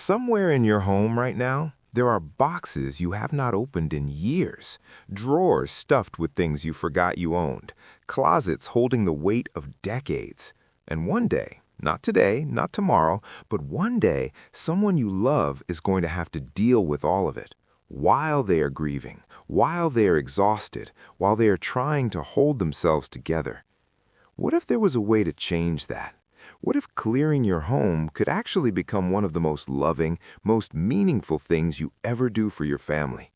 Somewhere in your home right now, there are boxes you have not opened in years, drawers stuffed with things you forgot you owned, closets holding the weight of decades. And one day, not today, not tomorrow, but one day, someone you love is going to have to deal with all of it, while they are grieving, while they are exhausted, while they are trying to hold themselves together. What if there was a way to change that? What if clearing your home could actually become one of the most loving, most meaningful things you ever do for your family?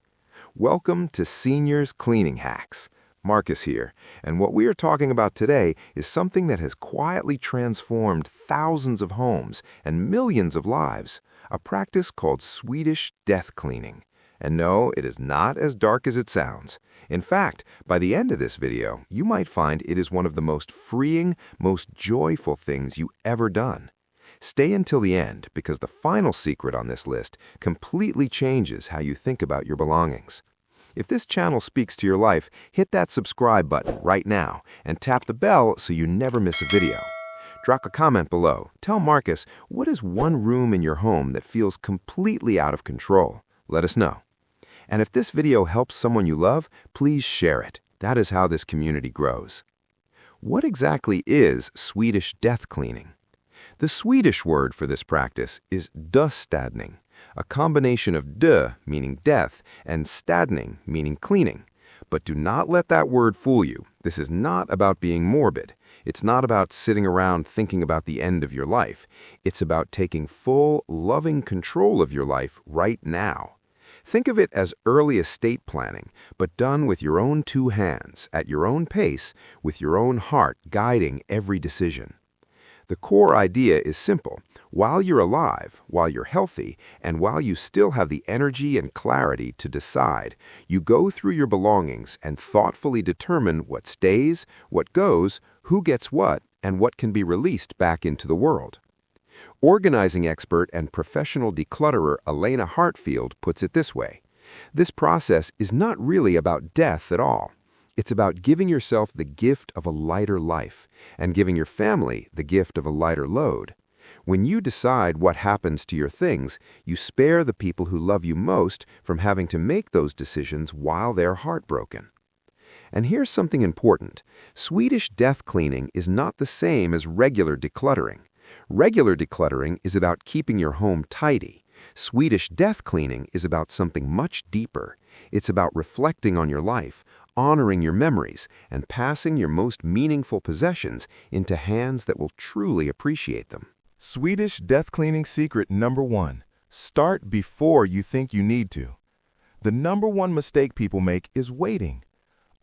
Welcome to Seniors Cleaning Hacks. Marcus here, and what we are talking about today is something that has quietly transformed thousands of homes and millions of lives, a practice called Swedish Death Cleaning. And no, it is not as dark as it sounds. In fact, by the end of this video, you might find it is one of the most freeing, most joyful things you ever done. Stay until the end because the final secret on this list completely changes how you think about your belongings. If this channel speaks to your life, hit that subscribe button right now and tap the bell so you never miss a video. Drop a comment below. Tell Marcus, what is one room in your home that feels completely out of control? Let us know. And if this video helps someone you love, please share it. That is how this community grows. What exactly is Swedish death cleaning? The Swedish word for this practice is dödstädning, a combination of dö, meaning death, and städning, meaning cleaning. But do not let that word fool you. This is not about being morbid. It's not about sitting around thinking about the end of your life. It's about taking full, loving control of your life right now. Think of it as early estate planning, but done with your own two hands, at your own pace, with your own heart guiding every decision. The core idea is simple. While you're alive, while you're healthy, and while you still have the energy and clarity to decide, you go through your belongings and thoughtfully determine what stays, what goes, who gets what, and what can be released back into the world. Organizing expert and professional declutterer Elena Hartfield puts it this way. This process is not really about death at all. It's about giving yourself the gift of a lighter life and giving your family the gift of a lighter load. When you decide what happens to your things, you spare the people who love you most from having to make those decisions while they're heartbroken. And here's something important. Swedish death cleaning is not the same as regular decluttering. Regular decluttering is about keeping your home tidy. Swedish death cleaning is about something much deeper. It's about reflecting on your life, honoring your memories, and passing your most meaningful possessions into hands that will truly appreciate them. Swedish death cleaning secret number 1. Start before you think you need to. The number one mistake people make is waiting.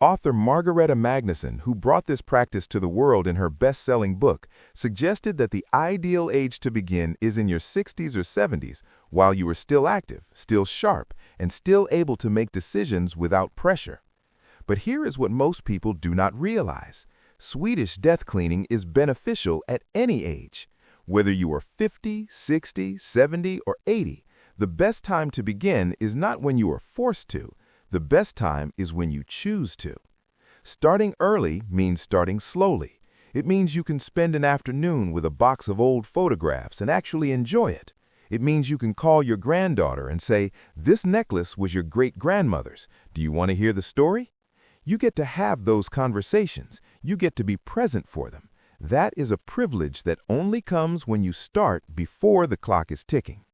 Author Margareta Magnusson, who brought this practice to the world in her best-selling book, suggested that the ideal age to begin is in your 60s or 70s, while you are still active, still sharp, and still able to make decisions without pressure. But here is what most people do not realize. Swedish death cleaning is beneficial at any age. Whether you are 50, 60, 70, or 80, the best time to begin is not when you are forced to. The best time is when you choose to. Starting early means starting slowly. It means you can spend an afternoon with a box of old photographs and actually enjoy it. It means you can call your granddaughter and say, "This necklace was your great-grandmother's. Do you want to hear the story?" You get to have those conversations. You get to be present for them. That is a privilege that only comes when you start before the clock is ticking.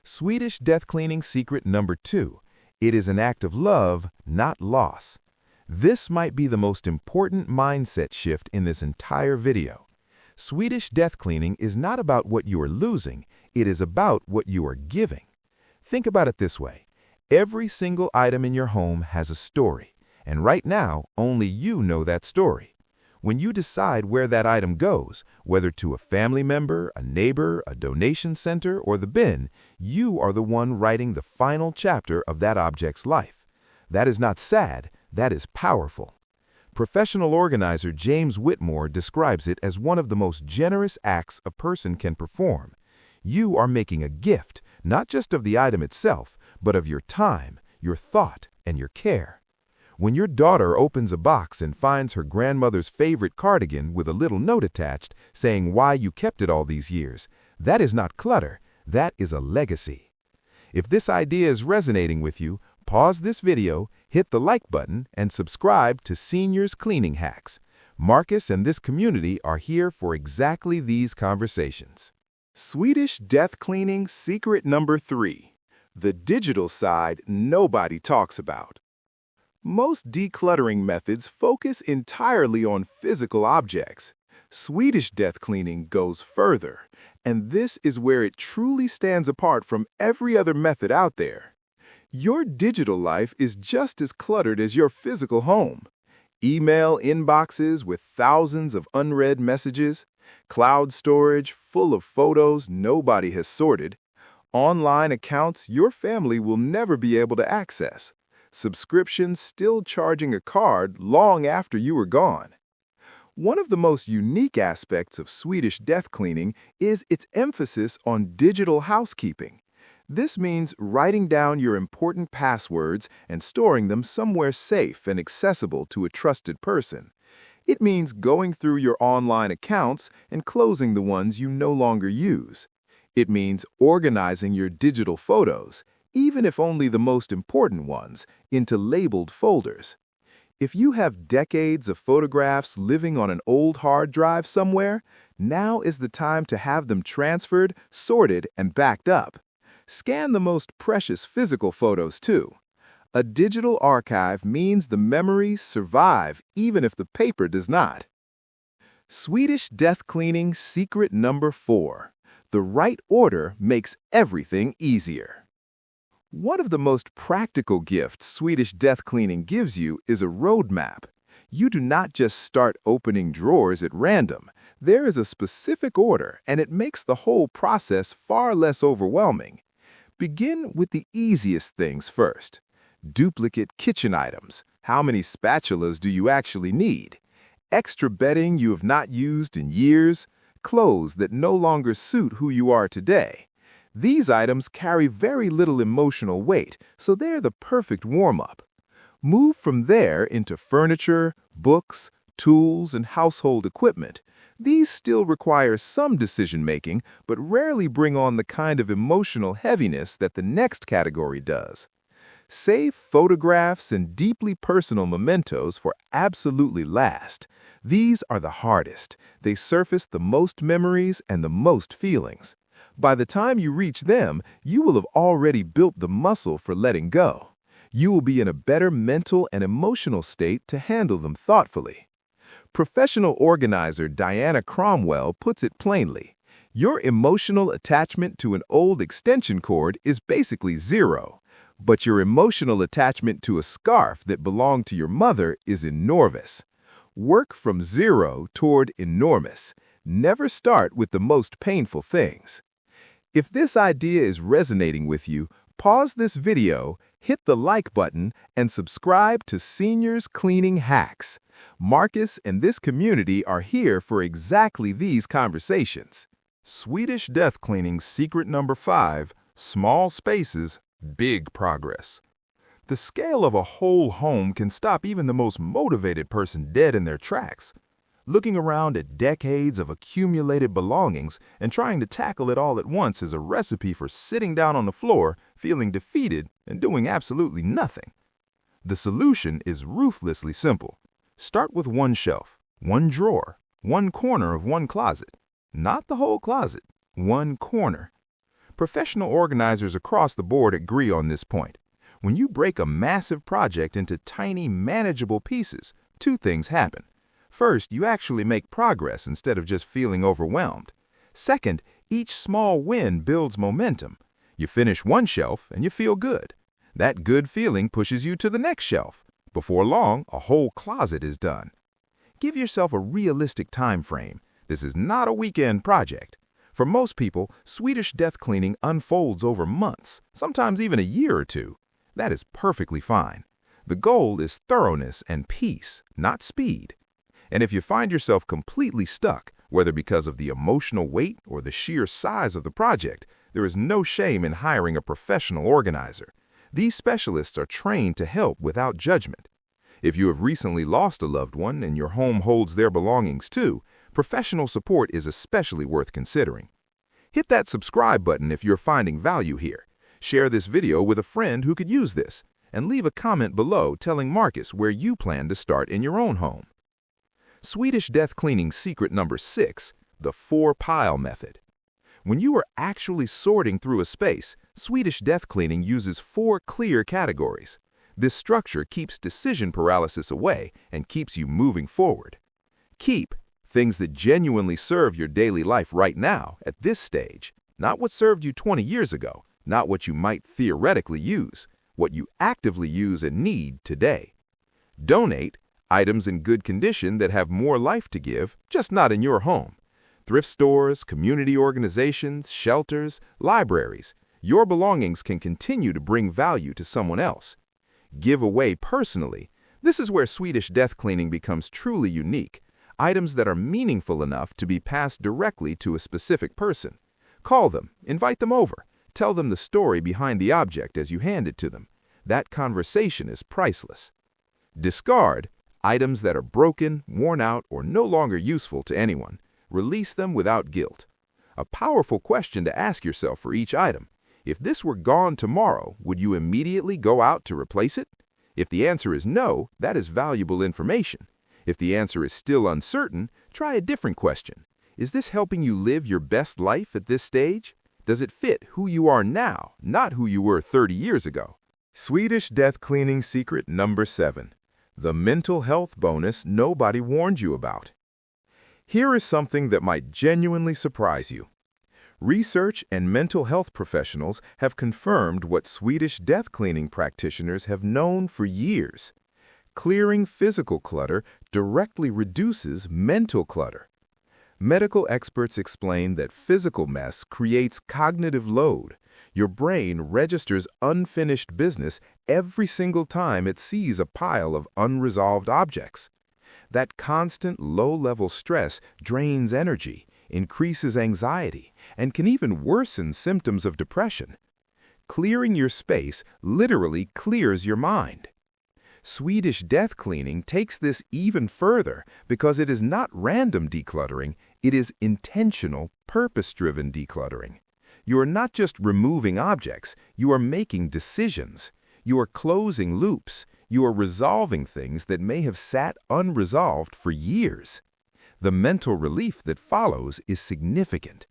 Swedish death cleaning secret number 2. It is an act of love, not loss. This might be the most important mindset shift in this entire video. Swedish death cleaning is not about what you are losing, it is about what you are giving. Think about it this way. Every single item in your home has a story, and right now, only you know that story. When you decide where that item goes, whether to a family member, a neighbor, a donation center, or the bin, you are the one writing the final chapter of that object's life. That is not sad, that is powerful. Professional organizer James Whitmore describes it as one of the most generous acts a person can perform. You are making a gift, not just of the item itself, but of your time, your thought, and your care. When your daughter opens a box and finds her grandmother's favorite cardigan with a little note attached saying why you kept it all these years, that is not clutter, That is a legacy. If this idea is resonating with you, pause this video, hit the like button, and subscribe to Seniors Cleaning Hacks. Marcus and this community are here for exactly these conversations. Swedish Death Cleaning secret number 3. The digital side nobody talks about. Most decluttering methods focus entirely on physical objects. Swedish Death Cleaning goes further, and this is where it truly stands apart from every other method out there. Your digital life is just as cluttered as your physical home. Email inboxes with thousands of unread messages, cloud storage full of photos nobody has sorted, online accounts your family will never be able to access, subscriptions still charging a card long after you are gone. One of the most unique aspects of Swedish Death Cleaning is its emphasis on digital housekeeping. This means writing down your important passwords and storing them somewhere safe and accessible to a trusted person. It means going through your online accounts and closing the ones you no longer use. It means organizing your digital photos, even if only the most important ones, into labeled folders. If you have decades of photographs living on an old hard drive somewhere, now is the time to have them transferred, sorted, and backed up. Scan the most precious physical photos too. A digital archive means the memories survive even if the paper does not. Swedish Death Cleaning secret number 4. The right order makes everything easier. One of the most practical gifts Swedish Death Cleaning gives you is a roadmap. You do not just start opening drawers at random. There is a specific order, and it makes the whole process far less overwhelming. Begin with the easiest things first. Duplicate kitchen items. How many spatulas do you actually need? Extra bedding you have not used in years? Clothes that no longer suit who you are today? These items carry very little emotional weight, so they're the perfect warm-up. Move from there into furniture, books, tools, and household equipment. These still require some decision-making, but rarely bring on the kind of emotional heaviness that the next category does. Save photographs and deeply personal mementos for absolutely last. These are the hardest. They surface the most memories and the most feelings. By the time you reach them, you will have already built the muscle for letting go. You will be in a better mental and emotional state to handle them thoughtfully. Professional organizer Diana Cromwell puts it plainly. Your emotional attachment to an old extension cord is basically zero, but your emotional attachment to a scarf that belonged to your mother is enormous. Work from zero toward enormous. Never start with the most painful things. If this idea is resonating with you, pause this video, hit the like button, and subscribe to Seniors Cleaning Hacks. Marcus and this community are here for exactly these conversations. Swedish Death Cleaning secret number 5. Small spaces, big progress. The scale of a whole home can stop even the most motivated person dead in their tracks. Looking around at decades of accumulated belongings and trying to tackle it all at once is a recipe for sitting down on the floor, feeling defeated, and doing absolutely nothing. The solution is ruthlessly simple. Start with one shelf, one drawer, one corner of one closet. Not the whole closet, one corner. Professional organizers across the board agree on this point. When you break a massive project into tiny, manageable pieces, two things happen. First, you actually make progress instead of just feeling overwhelmed. Second, each small win builds momentum. You finish one shelf and you feel good. That good feeling pushes you to the next shelf. Before long, a whole closet is done. Give yourself a realistic time frame. This is not a weekend project. For most people, Swedish Death Cleaning unfolds over months, sometimes even a year or two. That is perfectly fine. The goal is thoroughness and peace, not speed. And if you find yourself completely stuck, whether because of the emotional weight or the sheer size of the project, there is no shame in hiring a professional organizer. These specialists are trained to help without judgment. If you have recently lost a loved one and your home holds their belongings too, professional support is especially worth considering. Hit that subscribe button if you're finding value here. Share this video with a friend who could use this, and leave a comment below telling Marcus where you plan to start in your own home. Swedish Death Cleaning secret number 6, the 4-pile method. When you are actually sorting through a space, Swedish Death Cleaning uses 4 clear categories. This structure keeps decision paralysis away and keeps you moving forward. Keep, things that genuinely serve your daily life right now at this stage, not what served you 20 years ago, not what you might theoretically use, what you actively use and need today. Donate, items in good condition that have more life to give, just not in your home. Thrift stores, community organizations, shelters, libraries. Your belongings can continue to bring value to someone else. Give away personally. This is where Swedish Death Cleaning becomes truly unique. Items that are meaningful enough to be passed directly to a specific person. Call them, invite them over, tell them the story behind the object as you hand it to them. That conversation is priceless. Discard, items that are broken, worn out, or no longer useful to anyone. Release them without guilt. A powerful question to ask yourself for each item. If this were gone tomorrow, would you immediately go out to replace it? If the answer is no, that is valuable information. If the answer is still uncertain, try a different question. Is this helping you live your best life at this stage? Does it fit who you are now, not who you were 30 years ago? Swedish Death Cleaning secret number 7, the mental health bonus nobody warned you about. Here is something that might genuinely surprise you. Research and mental health professionals have confirmed what Swedish death cleaning practitioners have known for years. Clearing physical clutter directly reduces mental clutter. Medical experts explain that physical mess creates cognitive load. Your brain registers unfinished business every single time it sees a pile of unresolved objects. That constant low-level stress drains energy, increases anxiety, and can even worsen symptoms of depression. Clearing your space literally clears your mind. Swedish Death Cleaning takes this even further because it is not random decluttering, it is intentional, purpose-driven decluttering. You are not just removing objects, you are making decisions. You are closing loops. You are resolving things that may have sat unresolved for years. The mental relief that follows is significant.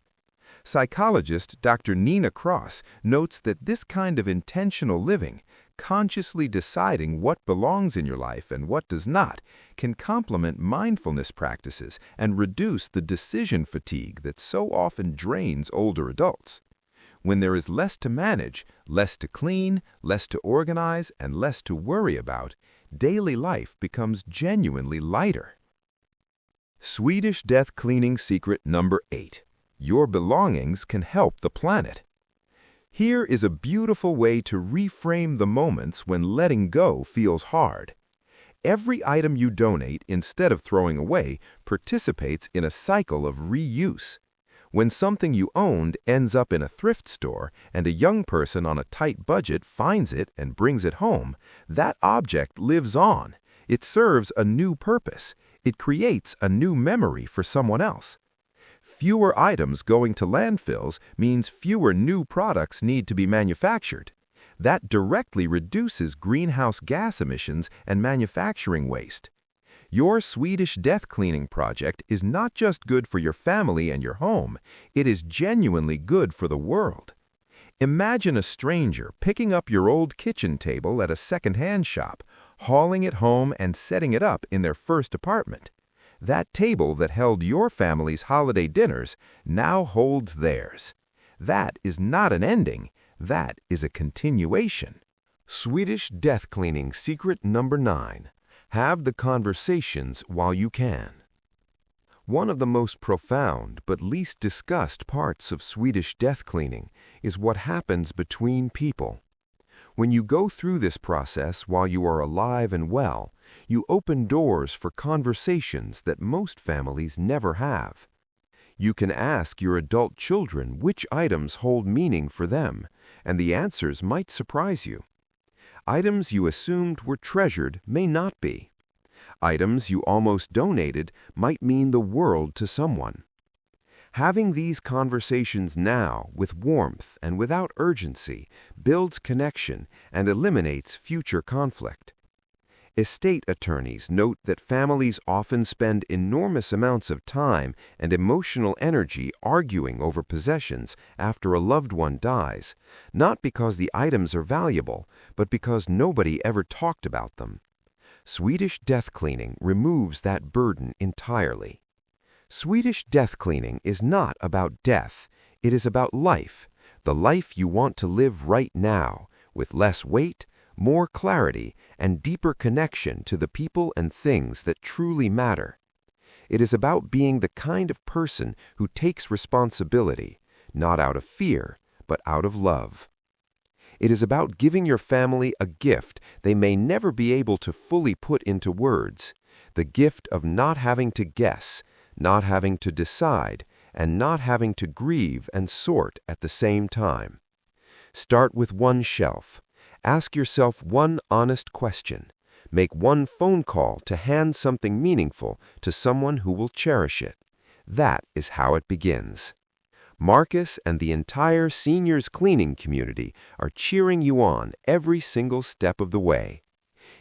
Psychologist Dr. Nina Cross notes that this kind of intentional living, consciously deciding what belongs in your life and what does not, can complement mindfulness practices and reduce the decision fatigue that so often drains older adults. When there is less to manage, less to clean, less to organize, and less to worry about, daily life becomes genuinely lighter. Swedish Death Cleaning secret number 8. Your belongings can help the planet. Here is a beautiful way to reframe the moments when letting go feels hard. Every item you donate, instead of throwing away, participates in a cycle of reuse. When something you owned ends up in a thrift store and a young person on a tight budget finds it and brings it home, that object lives on. It serves a new purpose. It creates a new memory for someone else. Fewer items going to landfills means fewer new products need to be manufactured. That directly reduces greenhouse gas emissions and manufacturing waste. Your Swedish Death Cleaning project is not just good for your family and your home, it is genuinely good for the world. Imagine a stranger picking up your old kitchen table at a second-hand shop, hauling it home and setting it up in their first apartment. That table that held your family's holiday dinners now holds theirs. That is not an ending, that is a continuation. Swedish Death Cleaning secret number 9. Have the conversations while you can. One of the most profound but least discussed parts of Swedish death cleaning is what happens between people. When you go through this process while you are alive and well, you open doors for conversations that most families never have. You can ask your adult children which items hold meaning for them, and the answers might surprise you. Items you assumed were treasured may not be. Items you almost donated might mean the world to someone. Having these conversations now with warmth and without urgency builds connection and eliminates future conflict. Estate attorneys note that families often spend enormous amounts of time and emotional energy arguing over possessions after a loved one dies, not because the items are valuable, but because nobody ever talked about them. Swedish Death Cleaning removes that burden entirely. Swedish Death Cleaning is not about death, it is about life, the life you want to live right now, with less weight, more clarity, and deeper connection to the people and things that truly matter. It is about being the kind of person who takes responsibility, not out of fear, but out of love. It is about giving your family a gift they may never be able to fully put into words, the gift of not having to guess, not having to decide, and not having to grieve and sort at the same time. Start with one shelf. Ask yourself one honest question. Make one phone call to hand something meaningful to someone who will cherish it. That is how it begins. Marcus and the entire seniors cleaning community are cheering you on every single step of the way.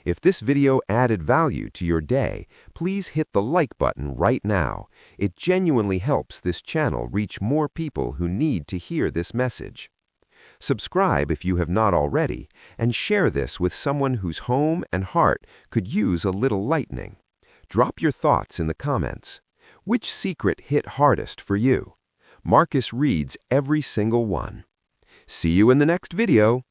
If this video added value to your day, please hit the like button right now. It genuinely helps this channel reach more people who need to hear this message. Subscribe if you have not already, and share this with someone whose home and heart could use a little lightening. Drop your thoughts in the comments. Which secret hit hardest for you? Marcus reads every single one. See you in the next video.